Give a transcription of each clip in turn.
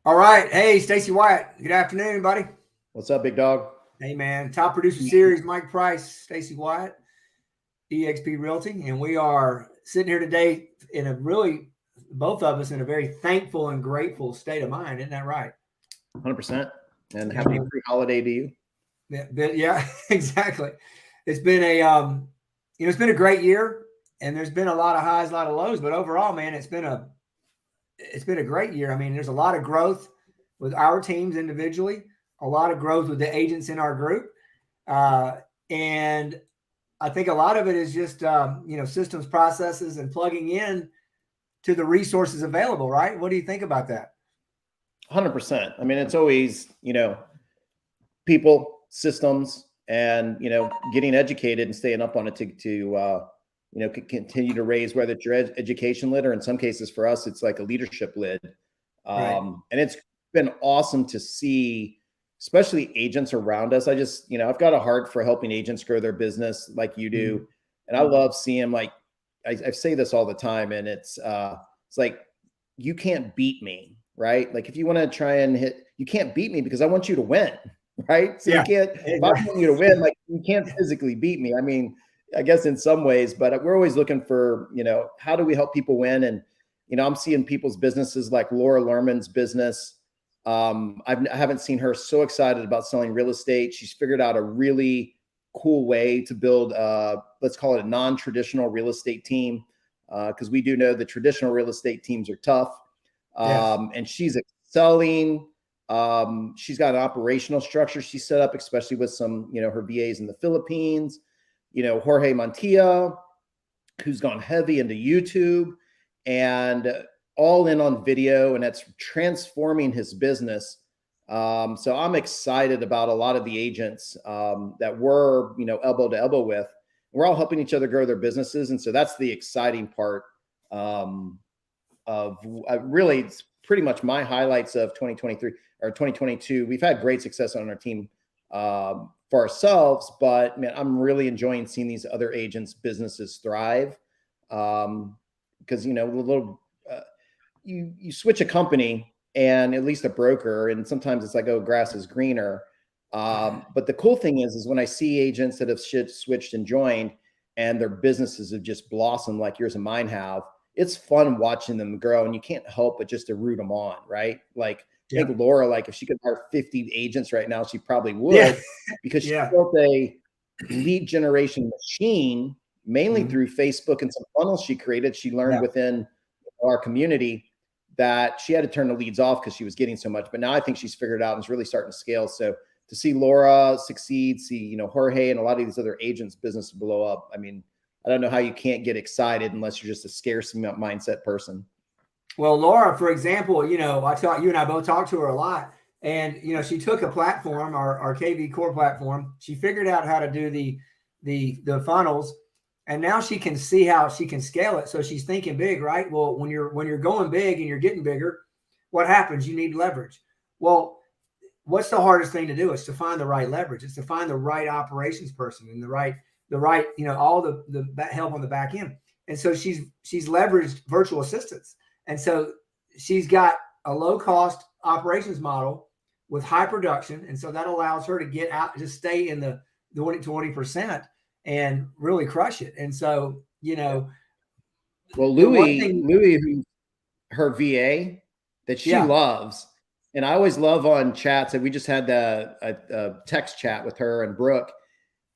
All right. Hey, Stacey Wyatt. Good afternoon, buddy. What's up, big dog? Hey, man. Top producer series, Mike Price, Stacey Wyatt, EXP Realty. And we are sitting here today in a really, both of us in a very thankful and grateful state of mind. Isn't that right? 100%. And happy pre-holiday to you. Yeah, exactly. It's been it's been a great year, and there's been a lot of highs, a lot of lows, but overall, man, it's been a great year. I mean, there's a lot of growth with our teams individually, a lot of growth with the agents in our group. And I think a lot of it is just, systems, processes, and plugging in to the resources available, right? What do you think about that? 100%. I mean, it's always, people, systems, and, getting educated and staying up on it to continue to raise, whether it's your education lid or in some cases for us, it's like a leadership lid. Right. And it's been awesome to see, especially agents around us. I just, I've got a heart for helping agents grow their business like you do. Mm-hmm. And I love seeing, like, I say this all the time, and it's like, you can't beat me, right? Like, if you want to try and hit, you can't beat me because I want you to win, right? So you can't, if I want you to win, like, you can't physically beat me. I mean, I guess in some ways, but we're always looking for, how do we help people win? And, I'm seeing people's businesses like Laura Lerman's business. I haven't seen her so excited about selling real estate. She's figured out a really cool way to build, let's call it a non-traditional real estate team. Because we do know the traditional real estate teams are tough. And she's excelling. She's got an operational structure she set up, especially with some, her VAs in the Philippines. Jorge Montilla, who's gone heavy into YouTube and all in on video, and that's transforming his business. So I'm excited about a lot of the agents that we're, elbow to elbow with. We're all helping each other grow their businesses. And so that's the exciting part of really, it's pretty much my highlights of 2023 or 2022. We've had great success on our team for ourselves, but man, I'm really enjoying seeing these other agents' businesses thrive. Because, you switch a company, and at least a broker, and sometimes it's like, oh, grass is greener. But the cool thing is when I see agents that have switched and joined and their businesses have just blossomed like yours and mine have, it's fun watching them grow, and you can't help but just to root them on, right? Like, I think Laura, like, if she could hire 50 agents right now, she probably would, because she built a lead generation machine, mainly through Facebook and some funnels she created. She learned within our community that she had to turn the leads off because she was getting so much. But now I think she's figured it out and is really starting to scale. So to see Laura succeed, see, Jorge and a lot of these other agents' business blow up. I mean, I don't know how you can't get excited unless you're just a scarcity mindset person. Well, Laura, for example, you and I both talked to her a lot, and, she took a platform, our KV Core platform. She figured out how to do the funnels, and now she can see how she can scale it. So she's thinking big, right? Well, when you're going big and you're getting bigger, what happens? You need leverage. Well, what's the hardest thing to do? It's to find the right leverage. It's to find the right operations person and the right, all the help on the back end. And so she's leveraged virtual assistants. And so she's got a low cost operations model with high production. And so that allows her to get out, just stay in the 20% and really crush it. And so, well, Louis, who's her VA that she loves. And I always love on chats, and we just had a text chat with her and Brooke.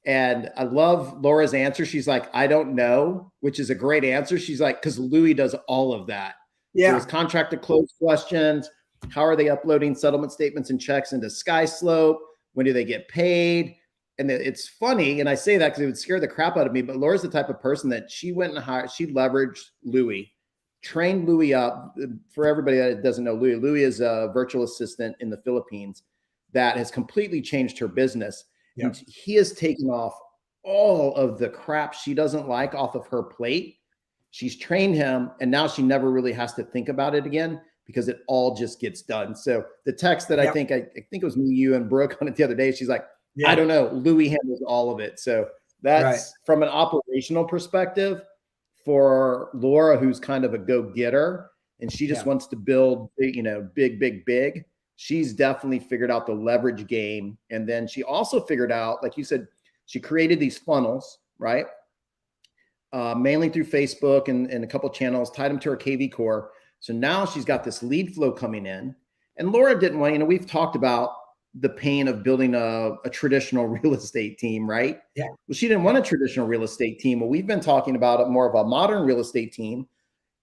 And I love Laura's answer. She's like, I don't know, which is a great answer. She's like, because Louis does all of that. So his contract to close questions. How are they uploading settlement statements and checks into SkySlope? When do they get paid? And it's funny, and I say that because it would scare the crap out of me, but Laura's the type of person that she went and hired, she leveraged Louis, trained Louis up. For everybody that doesn't know Louis, Louis is a virtual assistant in the Philippines that has completely changed her business. And he has taken off all of the crap she doesn't like off of her plate. She's trained him, and now she never really has to think about it again because it all just gets done. So the text that I think it was me, you, and Brooke on it the other day, she's like, I don't know, Louis handles all of it. So that's from an operational perspective for Laura, who's kind of a go-getter, and she just wants to build, big. She's definitely figured out the leverage game. And then she also figured out, like you said, she created these funnels, right? Mainly through Facebook and a couple of channels, tied them to her KV core. So now she's got this lead flow coming in. And Laura didn't want, we've talked about the pain of building a traditional real estate team, right? Yeah. Well, she didn't want a traditional real estate team. Well, we've been talking about more of a modern real estate team.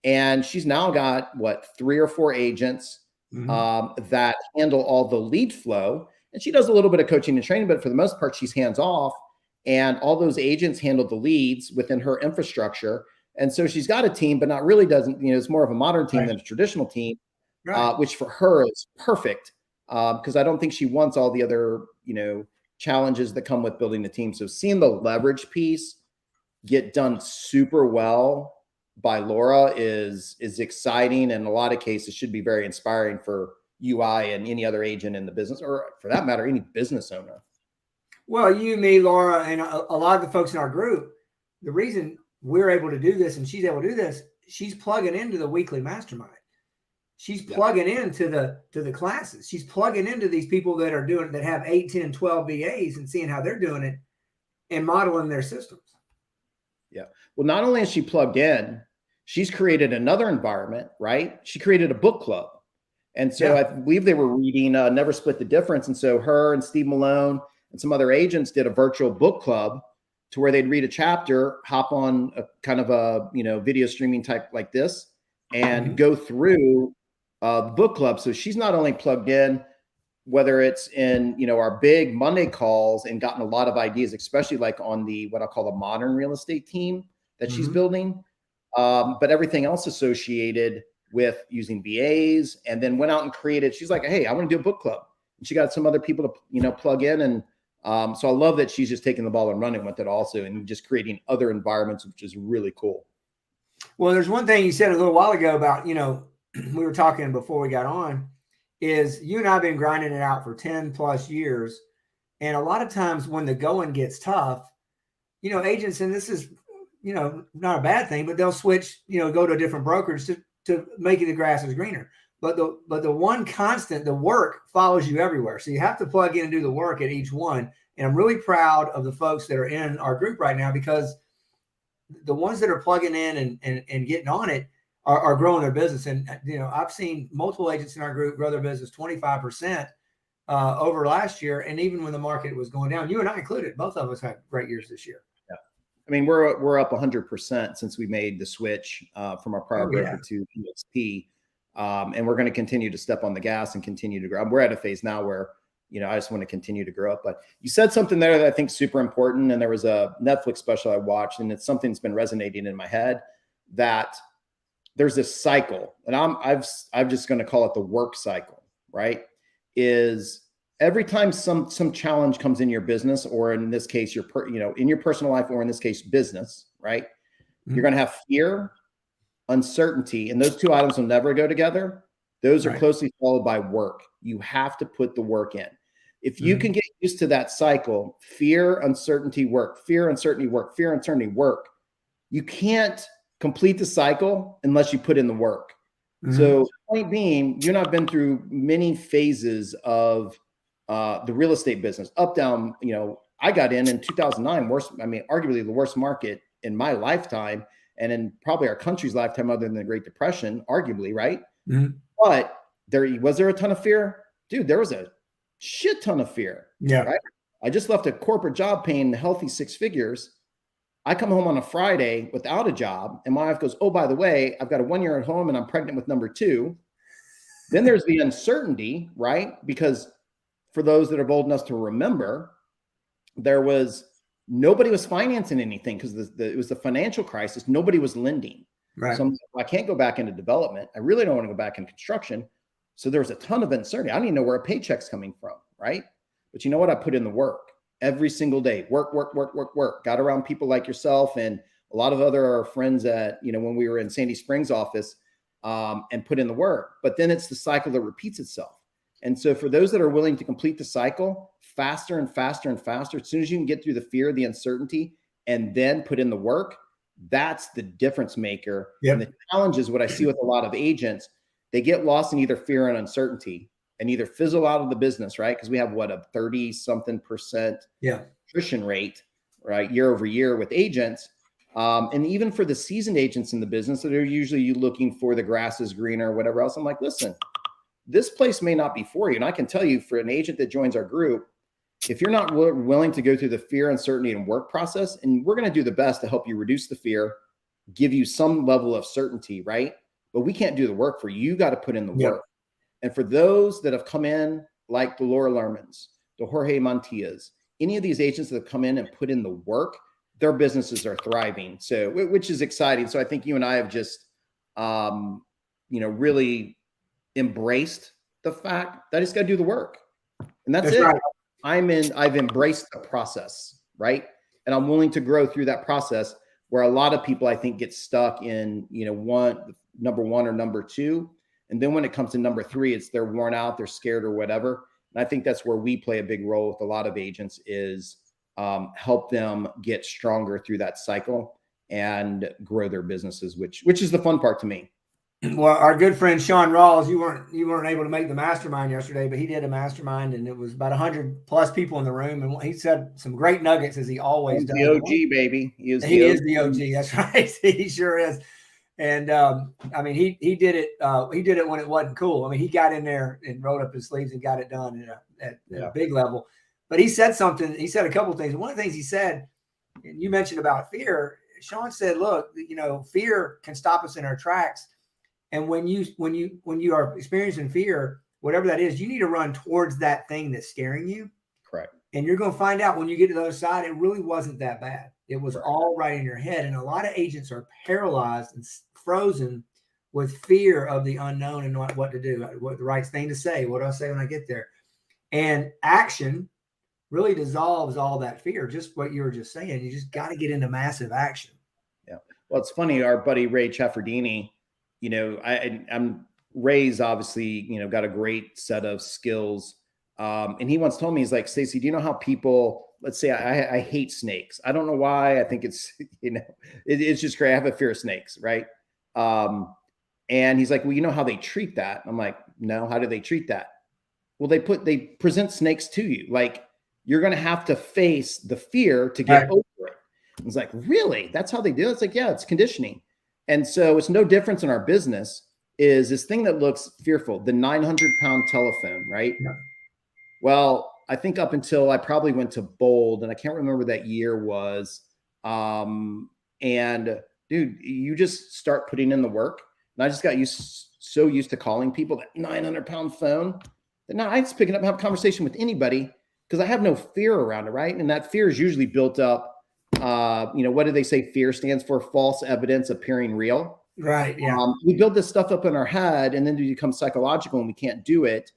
And she's now got 3 or 4 agents that handle all the lead flow. And she does a little bit of coaching and training, but for the most part, she's hands off. And all those agents handle the leads within her infrastructure. And so she's got a team, but not really doesn't, it's more of a modern team than a traditional team, which for her is perfect. Because I don't think she wants all the other, challenges that come with building the team. So seeing the leverage piece get done super well by Laura is exciting, and in a lot of cases should be very inspiring for UI and any other agent in the business, or for that matter, any business owner. Well, you, me, Laura, and a lot of the folks in our group, the reason we're able to do this and she's able to do this, she's plugging into the weekly mastermind. She's plugging into the classes. She's plugging into these people that have 8, 10, 12 VAs and seeing how they're doing it and modeling their systems. Yeah. Well, not only is she plugged in, she's created another environment, right? She created a book club. And so I believe they were reading Never Split the Difference. And so her and Steve Malone and some other agents did a virtual book club to where they'd read a chapter, hop on a kind of a, video streaming type like this, and go through the book club. So she's not only plugged in, whether it's in, our big Monday calls, and gotten a lot of ideas, especially like on the, what I call the modern real estate team that she's building, but everything else associated with using VAs, and then went out and created, she's like, hey, I want to do a book club. And she got some other people to, plug in. And so I love that she's just taking the ball and running with it also, and just creating other environments, which is really cool. Well, there's one thing you said a little while ago about, we were talking before we got on, is you and I have been grinding it out for 10 plus years. And a lot of times when the going gets tough, agents, and this is, not a bad thing, but they'll switch, go to a different brokerage to make the grass is greener. But the one constant, the work follows you everywhere. So you have to plug in and do the work at each one. And I'm really proud of the folks that are in our group right now, because the ones that are plugging in and getting on it are growing their business. And, I've seen multiple agents in our group grow their business 25% over last year. And even when the market was going down, you and I included, both of us had great years this year. Yeah. I mean, we're up 100% since we made the switch from our prior broker to EXP. And we're going to continue to step on the gas and continue to grow. We're at a phase now where, I just want to continue to grow up. But you said something there that I think is super important. And there was a Netflix special I watched, and it's something that's been resonating in my head, that there's this cycle, and I'm just going to call it the work cycle, right? Is every time some challenge comes in your business, or in this case, in your personal life, or in this case, business, right? You're going to have fear, uncertainty, and those two items will never go together. Those are closely followed by work. You have to put the work in. If you can get used to that cycle, fear, uncertainty, work, fear, uncertainty, work, fear, uncertainty, work, you can't complete the cycle unless you put in the work. So point being, you and I've been through many phases of the real estate business, up, down. I got in 2009, arguably the worst market in my lifetime, and in probably our country's lifetime, other than the Great Depression, arguably, right? But was there a ton of fear? Dude, there was a shit ton of fear. Yeah. Right? I just left a corporate job paying healthy 6 figures. I come home on a Friday without a job, and my wife goes, oh, by the way, I've got a 1 year at home and I'm pregnant with number 2. Then there's the uncertainty, right? Because for those that are bold enough to remember, nobody was financing anything, because it was the financial crisis. Nobody was lending. Right. So I can't go back into development. I really don't want to go back in construction. So there was a ton of uncertainty. I don't even know where a paycheck's coming from, right? But you know what? I put in the work every single day. Work. Got around people like yourself and a lot of other friends at, when we were in Sandy Springs office, and put in the work. But then it's the cycle that repeats itself. And so for those that are willing to complete the cycle faster and faster and faster, as soon as you can get through the fear, the uncertainty, and then put in the work, That's the difference maker. Yep. And the challenge is what I see with a lot of agents, they get lost in either fear and uncertainty and either fizzle out of the business, right? Because we have what, a 30-something% attrition rate, right, year over year with agents. And even for the seasoned agents in the business that are usually looking for the grass is greener or whatever else, I'm like, listen, this place may not be for you. And I can tell you, for an agent that joins our group, if you're not willing to go through the fear, uncertainty, and work process, and we're going to do the best to help you reduce the fear, give you some level of certainty, right? But we can't do the work for you. You got to put in the work. And for those that have come in, like the Laura Lermans, the Jorge Montillas, any of these agents that have come in and put in the work, their businesses are thriving. So, which is exciting. So I think you and I have just, really embraced the fact that I just got to do the work. And that's it. Right. I've embraced the process, right? And I'm willing to grow through that process, where a lot of people, I think, get stuck in, number one or number two. And then when it comes to number three, it's they're worn out, they're scared or whatever. And I think that's where we play a big role with a lot of agents, is help them get stronger through that cycle and grow their businesses, which is the fun part to me. Well, our good friend Sean Rawls, you weren't able to make the mastermind yesterday, but he did a mastermind, and it was about 100+ people in the room, and he said some great nuggets, as he always does. The OG, baby. He is the OG. That's right. He sure is. And he did it. He did it when it wasn't cool. I mean, he got in there and rolled up his sleeves and got it done at a big level. But he said something. He said a couple of things. One of the things he said, and you mentioned about fear. Sean said, "Look, fear can stop us in our tracks." And when you are experiencing fear, whatever that is, you need to run towards that thing that's scaring you. Correct. And you're going to find out when you get to the other side, it really wasn't that bad. It was all right in your head. And a lot of agents are paralyzed and frozen with fear of the unknown and not what to do, what the right thing to say. What do I say when I get there? And action really dissolves all that fear. Just what you were just saying. You just got to get into massive action. Yeah. Well, it's funny. Our buddy Ray Chaffardini, I'm Ray's obviously, got a great set of skills. And he once told me, he's like, Stacey, do you know how people, let's say I hate snakes. I don't know why. I think it's, it's just great. I have a fear of snakes. Right. And he's like, well, you know how they treat that? I'm like, no, how do they treat that? Well, they present snakes to you. Like, you're going to have to face the fear to get over it. He's like, really? That's how they do it? It's like, yeah, it's conditioning. And so it's no difference in our business. Is this thing that looks fearful, the 900-pound telephone, right? Yeah. Well, I think up until I probably went to Bold, and I can't remember that year was. And dude, you just start putting in the work. And I just got so used to calling people that 900-pound phone that now I just picking up and have a conversation with anybody because I have no fear around it, right? And that fear is usually built up. What do they say? Fear stands for false evidence appearing real. Right. Yeah. We build this stuff up in our head, and then we become psychological and we can't do it.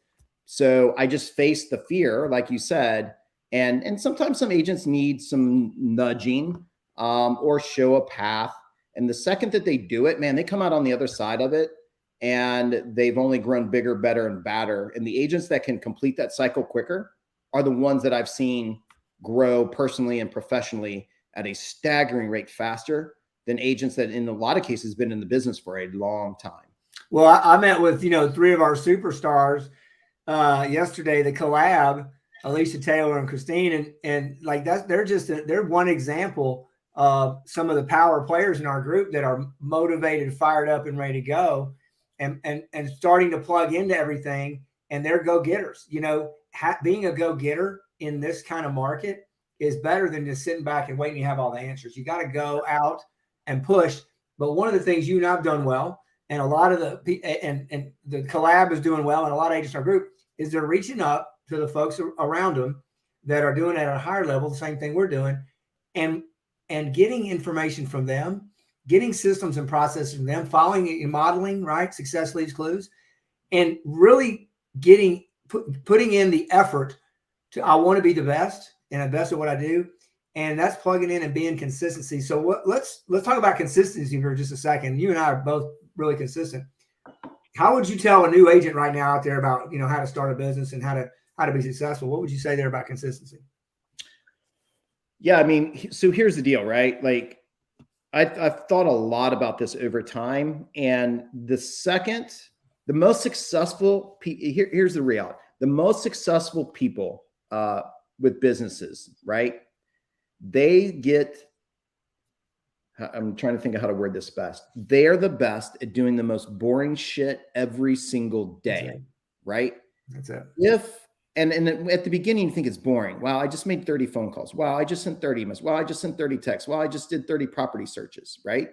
So I just face the fear, like you said, and sometimes some agents need some nudging or show a path. And the second that they do it, man, they come out on the other side of it, and they've only grown bigger, better, and badder. And the agents that can complete that cycle quicker are the ones that I've seen grow personally and professionally at a staggering rate faster than agents that in a lot of cases been in the business for a long time. Well, I met with, 3 of our superstars yesterday, the collab, Alicia Taylor and Christine. And like that, they're one example of some of the power players in our group that are motivated, fired up, and ready to go and starting to plug into everything. And they're go-getters. Being a go-getter in this kind of market is better than just sitting back and waiting to have all the answers. You got to go out and push. But one of the things you and I've done well, and a lot of and the collab is doing well, and a lot of agents in our group, is they're reaching up to the folks around them that are doing it at a higher level, the same thing we're doing, and getting information from them, getting systems and processes from them, following and modeling, right? Success leaves clues, and really putting in the effort to, I want to be the best and the best at what I do. And that's plugging in and being consistency. So let's talk about consistency for just a second. You and I are both really consistent. How would you tell a new agent right now out there about, how to start a business and how to be successful? What would you say there about consistency? Yeah. I mean, so here's the deal, right? Like, I've thought a lot about this over time. And the most successful, here's the reality. The most successful people with businesses, right? I'm trying to think of how to word this best. They're the best at doing the most boring shit every single day, right? That's it. And at the beginning, you think it's boring. Wow, I just made 30 phone calls. Wow, I just sent 30 emails. Wow, I just sent 30 texts. Wow, I just did 30 property searches, right?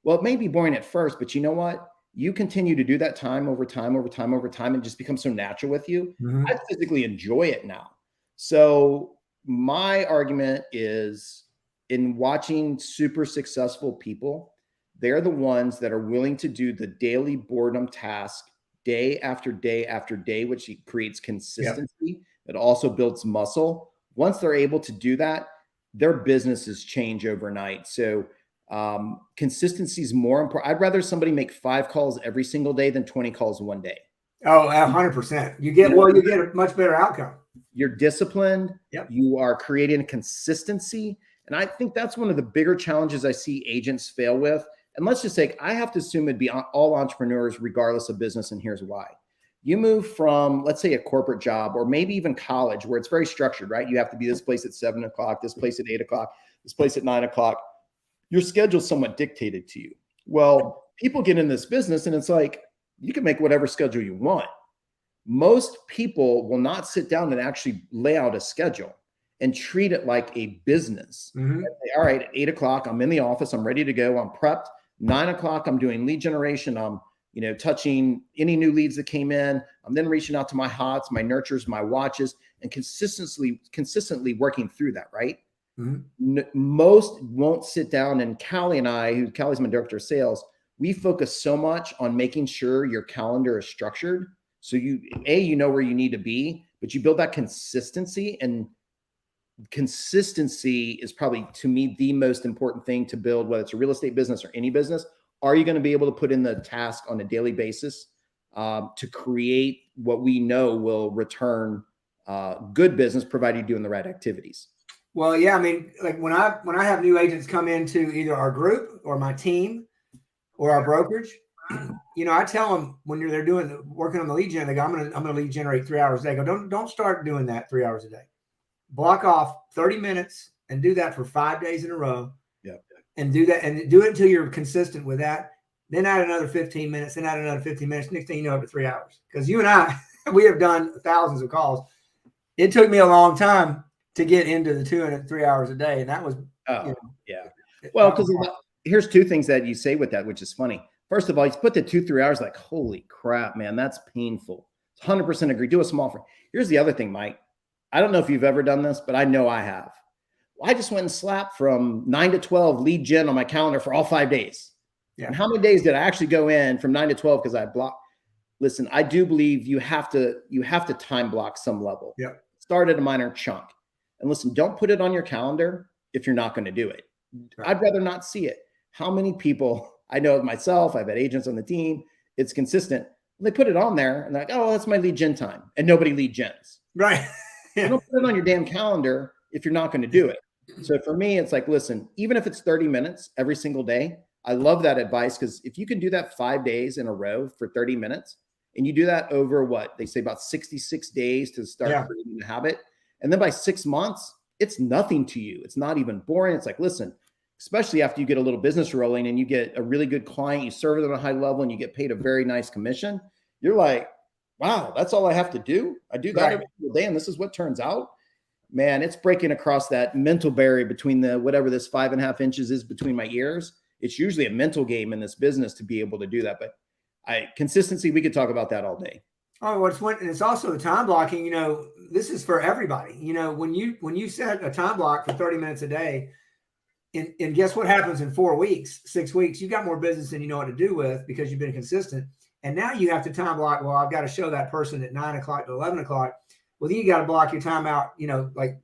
Well, it may be boring at first, but you know what? You continue to do that time over time, and it just becomes so natural with you. Mm-hmm. I physically enjoy it now. So my argument is, in watching super successful people, they're the ones that are willing to do the daily boredom task day after day after day, which creates consistency. Yep. It also builds muscle. Once they're able to do that, their businesses change overnight. So consistency is more important. I'd rather somebody make 5 calls every single day than 20 calls one day. Oh, 100%. You get a much better outcome. You're disciplined. Yep. You are creating consistency. And I think that's one of the bigger challenges I see agents fail with. And let's just say, I have to assume it'd be all entrepreneurs, regardless of business. And here's why. You move from, let's say, a corporate job, or maybe even college, where it's very structured, right? You have to be this place at 7 o'clock, this place at 8 o'clock, this place at 9 o'clock. Your schedule's somewhat dictated to you. Well, people get in this business and it's like, you can make whatever schedule you want. Most people will not sit down and actually lay out a schedule and treat it like a business. Mm-hmm. Say, all right, at 8 o'clock, I'm in the office. I'm ready to go. I'm prepped. 9 o'clock, I'm doing lead generation. I'm, touching any new leads that came in. I'm then reaching out to my hots, my nurtures, my watches, and consistently working through that, right? Mm-hmm. Most won't sit down, and Callie and I, Callie's my director of sales, we focus so much on making sure your calendar is structured. So you know where you need to be, but you build that consistency, and consistency is probably, to me, the most important thing to build, whether it's a real estate business or any business. Are you going to be able to put in the task on a daily basis to create what we know will return good business, provided you're doing the right activities? Well, yeah, I mean, like when I have new agents come into either our group or my team or our brokerage, I tell them when they're working on the lead gen, they go, I'm gonna lead generate 3 hours a day. I go, don't start doing that 3 hours a day. Block off 30 minutes and do that for 5 days in a row. Yeah. And do that, and do it until you're consistent with that. Then add another 15 minutes, then add another 15 minutes. Next thing you know, up to 3 hours. Because you and I, we have done thousands of calls. It took me a long time to get into the 2 and 3 hours a day. And that was, yeah. Well, because here's 2 things that you say with that, which is funny. First of all, you put the 2-3 hours, like, holy crap, man, that's painful. 100% agree. Do a small frame. Here's the other thing, Mike. I don't know if you've ever done this, but I know I have. I just went and slapped from 9 to 12 lead gen on my calendar for all 5 days. Yeah. And how many days did I actually go in from 9 to 12 because I blocked? Listen, I do believe you have to time block some level. Yeah. Start at a minor chunk. And listen, don't put it on your calendar if you're not going to do it. Right. I'd rather not see it. How many people, I know of myself, I've had agents on the team, it's consistent. They put it on there and they're like, oh, that's my lead gen time. And nobody lead gens. Right. Yeah. Don't put it on your damn calendar if you're not going to do it. So for me, it's like, listen, even if it's 30 minutes every single day, I love that advice, because if you can do that 5 days in a row for 30 minutes, and you do that over what they say about 66 days to start creating the habit, and then by 6 months, it's nothing to you. It's not even boring. It's like, listen, especially after you get a little business rolling and you get a really good client, you serve it on a high level, and you get paid a very nice commission. You're like, wow, that's all I have to do. I do that every single day, and this is what turns out. Man, it's breaking across that mental barrier between whatever this 5.5 inches is between my ears. It's usually a mental game in this business to be able to do that. But consistency, we could talk about that all day. Oh, it's also the time blocking. This is for everybody. When you set a time block for 30 minutes a day, and guess what happens in 4 weeks, 6 weeks? You got more business than you know what to do with, because you've been consistent. And now you have to time block. Well, I've got to show that person at 9 o'clock to 11 o'clock. Well, then you got to block your time out, like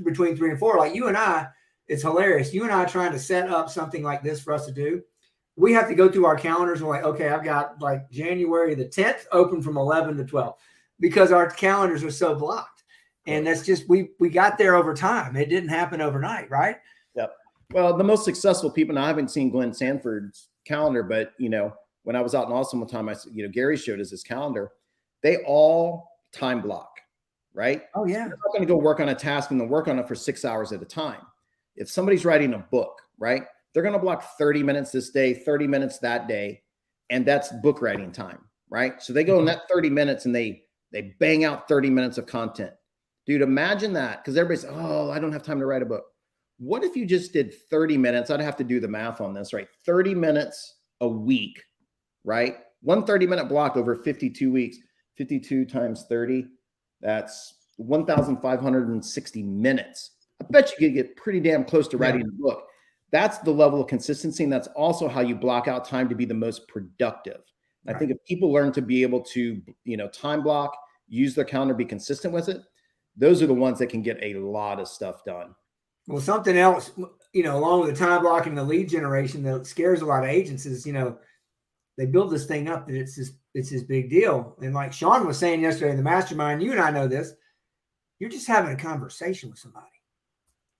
between 3 and 4. Like you and I, it's hilarious. You and I trying to set up something like this for us to do. We have to go through our calendars and like, okay, I've got like January the 10th open from 11 to 12, because our calendars are so blocked. And that's just, we got there over time. It didn't happen overnight, right? Yep. Well, the most successful people, and I haven't seen Glenn Sanford's calendar, but when I was out in Austin one time, Gary showed us his calendar. They all time block, right? Oh yeah. So they're not going to go work on a task and then work on it for 6 hours at a time. If somebody's writing a book, right, they're going to block 30 minutes this day, 30 minutes that day, and that's book writing time, right? So they go in that 30 minutes and they bang out 30 minutes of content. Dude, imagine that, because everybody's, oh, I don't have time to write a book. What if you just did 30 minutes? I'd have to do the math on this, right? 30 minutes a week, right? One 30-minute block over 52 weeks, 52 times 30, that's 1,560 minutes. I bet you could get pretty damn close to writing a book. That's the level of consistency, and that's also how you block out time to be the most productive. Right. I think if people learn to be able to, time block, use their calendar, be consistent with it, those are the ones that can get a lot of stuff done. Well, something else, along with the time blocking, the lead generation that scares a lot of agents is, they build this thing up that it's this big deal. And like Sean was saying yesterday in the mastermind, you and I know this, you're just having a conversation with somebody.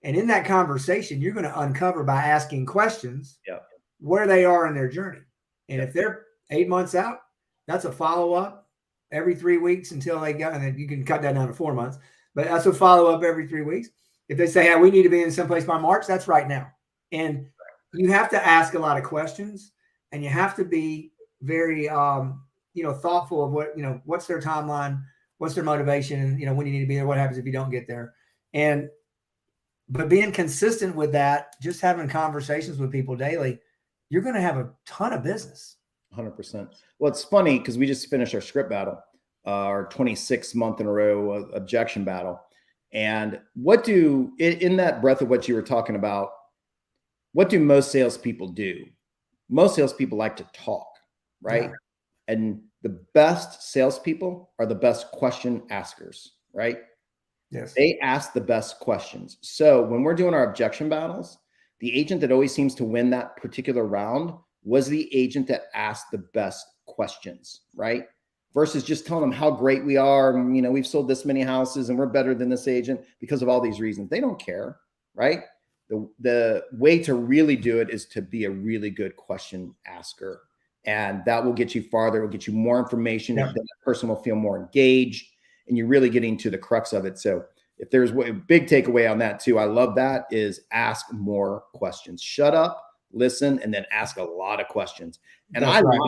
And in that conversation, you're going to uncover by asking questions where they are in their journey. And if they're 8 months out, that's a follow-up every 3 weeks until they go, and then you can cut that down to 4 months, but that's a follow-up every 3 weeks. If they say, hey, we need to be in someplace by March, that's right now. And you have to ask a lot of questions, and you have to be very, thoughtful of what, what's their timeline, what's their motivation, and, when you need to be there, what happens if you don't get there. But being consistent with that, just having conversations with people daily, you're going to have a ton of business. 100%. Well, it's funny because we just finished our script battle, our 26th month in a row objection battle. And in that breadth of what you were talking about, what do most salespeople do? Most salespeople like to talk, right? Yeah. And the best salespeople are the best question askers, right? Yes. They ask the best questions. So when we're doing our objection battles, the agent that always seems to win that particular round was the agent that asked the best questions, right? Versus just telling them how great we are. And, we've sold this many houses and we're better than this agent because of all these reasons. They don't care, right? The way to really do it is to be a really good question asker. And that will get you farther. It will get you more information. Then that person will feel more engaged, and you're really getting to the crux of it. So if there's a big takeaway on that too, I love that, is ask more questions. Shut up, listen, and then ask a lot of questions. And I like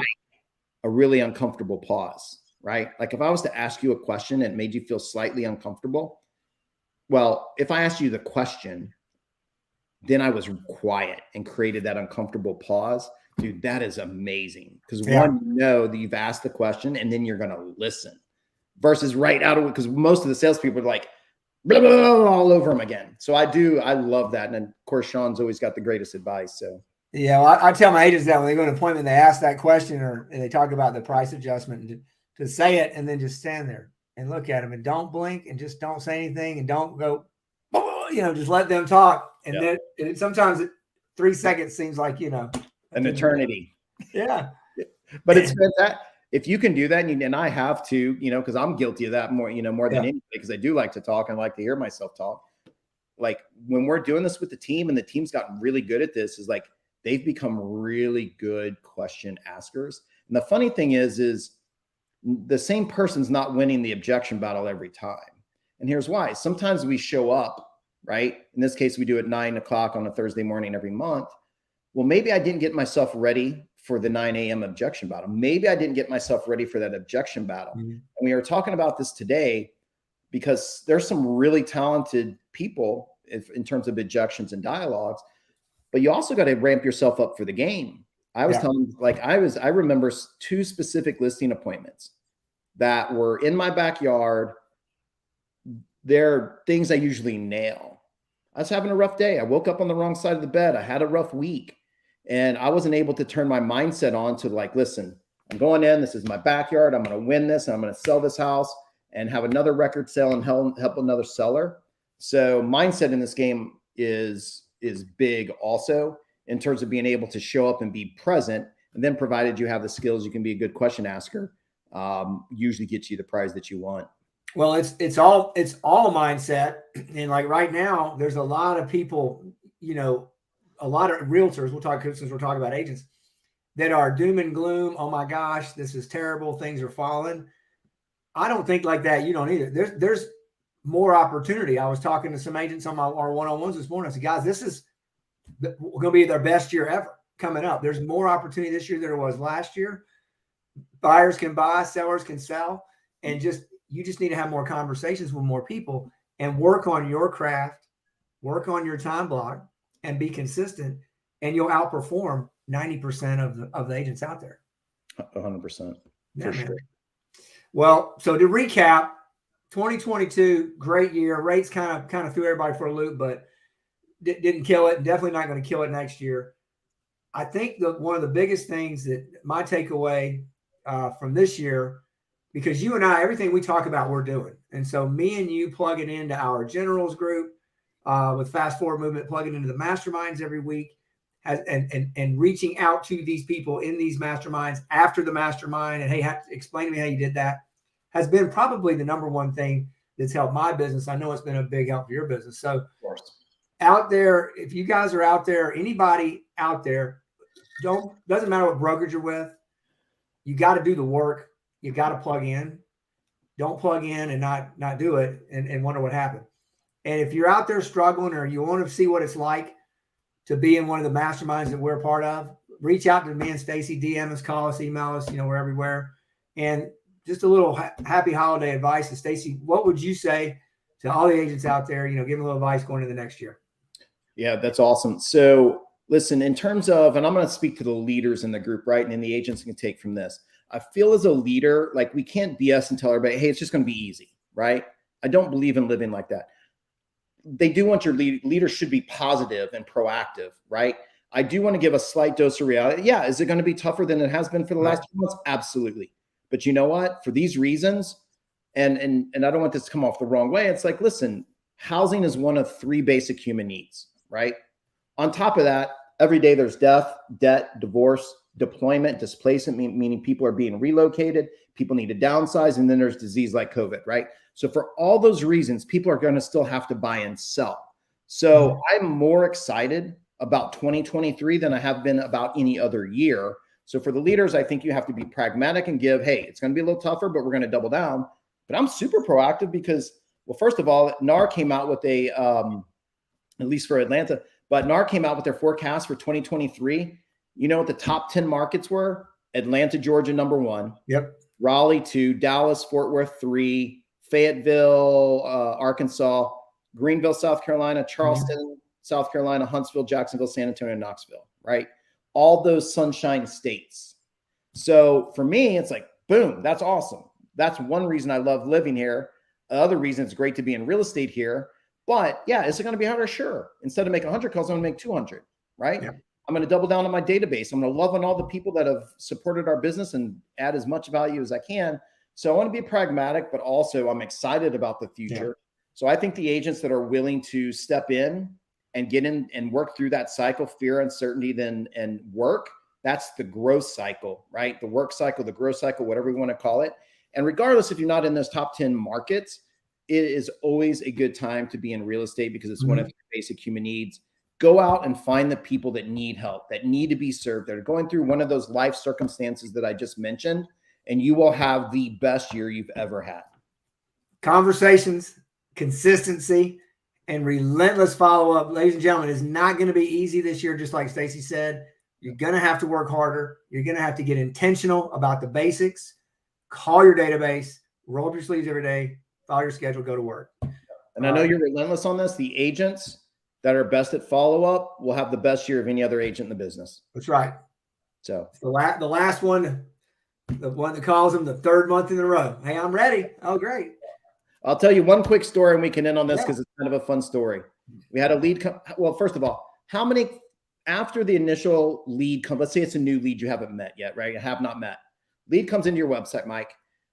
a really uncomfortable pause, right? Like if I was to ask you a question and it made you feel slightly uncomfortable, well, if I asked you the question, then I was quiet and created that uncomfortable pause, dude, that is amazing. Because one, that you've asked the question and then you're going to listen versus right out of it. Because most of the salespeople are like, blah, blah, blah, all over them again. So I love that. And then of course, Sean's always got the greatest advice. So yeah, well, I tell my agents that when they go to an appointment, they ask that question or they talk about the price adjustment, and to say it and then just stand there and look at them and don't blink and just don't say anything and don't go, just let them talk. And then sometimes 3 seconds seems like, an eternity. Yeah. But it's fantastic. If you can do that, and I have to, because I'm guilty of that more than anybody, because I do like to talk and I like to hear myself talk. Like when we're doing this with the team and the team's gotten really good at this, is like they've become really good question askers. And the funny thing is the same person's not winning the objection battle every time. And here's why. Sometimes we show up, right? In this case, we do it 9 o'clock on a Thursday morning every month. Well, maybe I didn't get myself ready for the 9 a.m. objection battle. Maybe I didn't get myself ready for that objection battle. Mm-hmm. And we are talking about this today because there's some really talented people in terms of objections and dialogues, but you also got to ramp yourself up for the game. I was telling, I remember 2 specific listing appointments that were in my backyard. They're things I usually nail. I was having a rough day. I woke up on the wrong side of the bed. I had a rough week. And I wasn't able to turn my mindset on to listen, I'm going in. This is my backyard. I'm going to win this. And I'm going to sell this house and have another record sale and help another seller. So mindset in this game is big also in terms of being able to show up and be present. And then provided you have the skills, you can be a good question asker, usually gets you the prize that you want. Well, it's all mindset. And right now, there's a lot of people, a lot of realtors, we'll talk since we're talking about agents, that are doom and gloom. Oh my gosh, this is terrible. Things are falling. I don't think like that. You don't either. There's more opportunity. I was talking to some agents on our one-on-ones this morning. I said, guys, this is going to be their best year ever coming up. There's more opportunity this year than there was last year. Buyers can buy, sellers can sell, and you just need to have more conversations with more people and work on your craft, work on your time block, and be consistent, and you'll outperform 90% of the agents out there. 100%. Yeah, for sure. man. Well, so to recap, 2022, great year. Rates kind of threw everybody for a loop, but didn't kill it. Definitely not going to kill it next year. I think one of the biggest things that my takeaway from this year, because you and I, everything we talk about, we're doing. And so me and you plug it into our generals group with Fast Forward Movement, plug it into the masterminds every week, and reaching out to these people in these masterminds after the mastermind. And, hey, explain to me how you did that, has been probably the number one thing that's helped my business. I know it's been a big help for your business. So Of course. out there, if you guys are out there, anybody out there, doesn't matter what brokerage you're with, you got to do the work. You got to plug in. Don't plug in and not do it and wonder what happened. And if you're out there struggling, or you want to see what it's like to be in one of the masterminds that we're a part of, reach out to me and Stacey, DM us, call us, email us, we're everywhere. And just a little happy holiday advice. And Stacey, what would you say to all the agents out there, give them a little advice going into the next year? Yeah, that's awesome. So listen, in terms of, and I'm going to speak to the leaders in the group, right? And then the agents can take from this. I feel as a leader, like we can't BS and tell everybody, hey, it's just going to be easy, right? I don't believe in living like that. They do want your leaders should be positive and proactive, right? I do want to give a slight dose of reality. Yeah. Is it going to be tougher than it has been for the last 2 months? Absolutely. But you know what? For these reasons, and I don't want this to come off the wrong way. It's like, listen, housing is one of 3 basic human needs, right? On top of that, every day there's death, debt, divorce, deployment, displacement, meaning people are being relocated, people need to downsize, and then there's disease like COVID, right? So for all those reasons, people are going to still have to buy and sell. So I'm more excited about 2023 than I have been about any other year. So for the leaders, I think you have to be pragmatic and give, hey, it's going to be a little tougher, but we're going to double down. But I'm super proactive because, well, first of all, NAR came out with a, at least for Atlanta, but NAR came out with their forecast for 2023. You know what the top 10 markets were? Atlanta, Georgia, number 1. Yep. Raleigh, 2. Dallas, Fort Worth, 3. Fayetteville, Arkansas. Greenville, South Carolina. Charleston, South Carolina. Huntsville, Jacksonville, San Antonio, and Knoxville, right? All those sunshine states. So for me, it's like, boom, that's awesome. That's one reason I love living here. Other reason it's great to be in real estate here. But yeah, is it going to be harder? Sure. Instead of making 100 calls, I'm going to make 200, right? Yeah. I'm going to double down on my database. I'm going to love on all the people that have supported our business and add as much value as I can. So I want to be pragmatic, but also I'm excited about the future. Yeah. So I think the agents that are willing to step in and get in and work through that cycle, fear, uncertainty, and work, that's the growth cycle, right? The work cycle, the growth cycle, whatever we want to call it. And regardless if you're not in those top 10 markets, it is always a good time to be in real estate because it's one of the basic human needs. Go out and find the people that need help, that need to be served, that are going through one of those life circumstances that I just mentioned, and you will have the best year you've ever had. Conversations, consistency, and relentless follow-up, ladies and gentlemen, is not going to be easy this year. Just like Stacey said, you're going to have to work harder. You're going to have to get intentional about the basics. Call your database, roll up your sleeves every day, follow your schedule, go to work. And I know you're relentless on this. The agents that are best at follow-up will have the best year of any other agent in the business. That's right. So the last one, the one that calls them the 3rd month in a row. Hey, I'm ready. Oh, great. I'll tell you one quick story and we can end on this because it's kind of a fun story. We had a lead. Well, first of all, how many after the initial lead comes, let's say it's a new lead you haven't met yet, right? You have not met. Lead comes into your website, Mike.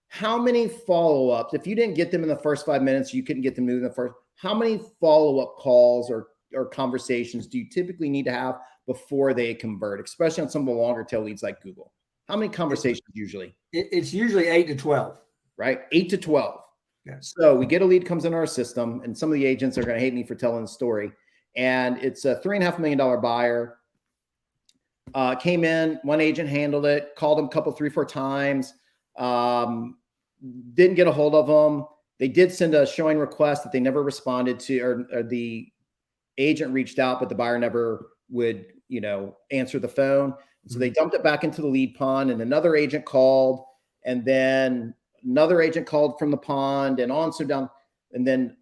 How many follow-ups, if you didn't get them in the first 5 minutes, you couldn't get them moving the first, how many follow-up calls or conversations do you typically need to have before they convert, especially on some of the longer tail leads like Google? How many conversations usually? It's usually 8 to 12. Right? 8 to 12. Yeah. So we get a lead comes in our system, and some of the agents are going to hate me for telling the story. and it's a $3.5 million buyer. Came in, one agent handled it, called him a couple, 3-4 times. Didn't get a hold of them. They did send a showing request that they never responded to, or the agent reached out, but the buyer never would, answer the phone. So they dumped it back into the lead pond, and another agent called, and then another agent called from the pond, and on so down. And then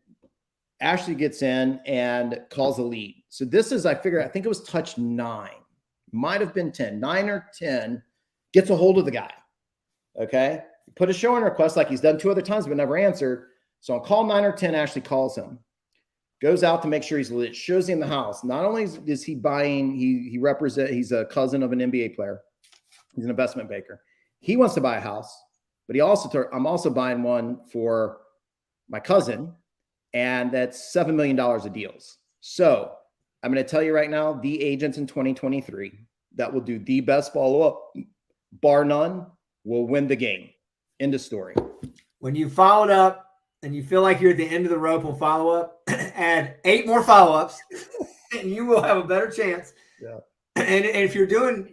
Ashley gets in and calls the lead. So this is, I think it was touch 9, might have been 10, 9 or 10, gets a hold of the guy. Okay. Put a showing request like he's done 2 other times, but never answered. So on call 9 or 10, Ashley calls him, goes out to make sure he's legit, shows him the house. Not only is he buying, he's a cousin of an NBA player. He's an investment banker. He wants to buy a house, but he also I'm also buying one for my cousin, and that's $7 million of deals. So I'm going to tell you right now, the agents in 2023 that will do the best follow-up, bar none, will win the game. End of story. When you followed up and you feel like you're at the end of the rope on follow-up, add 8 more follow-ups and you will have a better chance. Yeah. And if you're doing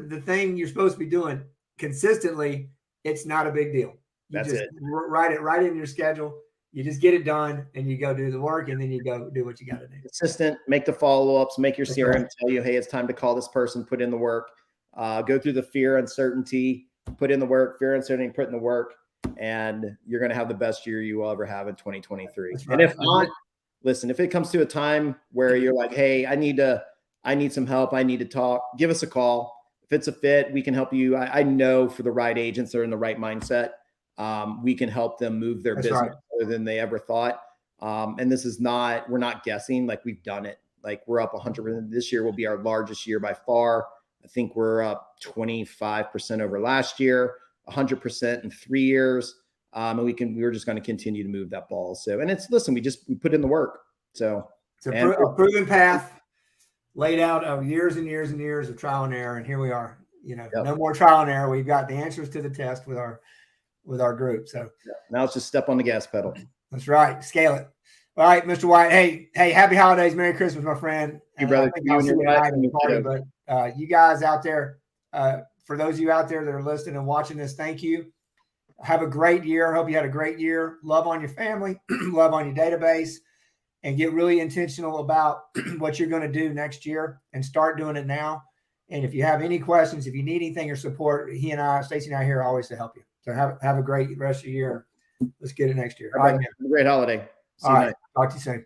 the thing you're supposed to be doing consistently, it's not a big deal. You just write it right in your schedule. You just get it done and you go do the work, and then you go do what you got to do. Consistent, make the follow-ups, make your CRM tell you, hey, it's time to call this person, put in the work, go through the fear, uncertainty, put in the work, fear, uncertainty, put in the work, and you're going to have the best year you will ever have in 2023. Right. And if not, listen, if it comes to a time where you're like, hey, I need some help, I need to talk, give us a call. If it's a fit, we can help you. I know for the right agents that are in the right mindset, we can help them move their business further than they ever thought. And this is not, we're not guessing, like we've done it. Like we're up 100%. This year will be our largest year by far. I think we're up 25% over last year, 100% in 3 years. And we're just going to continue to move that ball. So, and listen, we put in the work. So it's a proven path laid out of years and years and years of trial and error. And here we are, no more trial and error. We've got the answers to the test with our group. So now it's just step on the gas pedal. That's right. Scale it. All right, Mr. Wyatt. Hey, happy holidays. Merry Christmas, my friend. You brother. You guys out there, for those of you out there that are listening and watching this, thank you. Have a great year. Hope you had a great year. Love on your family, love on your database, and get really intentional about what you're going to do next year and start doing it now. And if you have any questions, if you need anything or support, Stacey and I are here always to help you. So have a great rest of the year. Let's get it next year. All right. Have a great holiday. All right. Talk to you soon.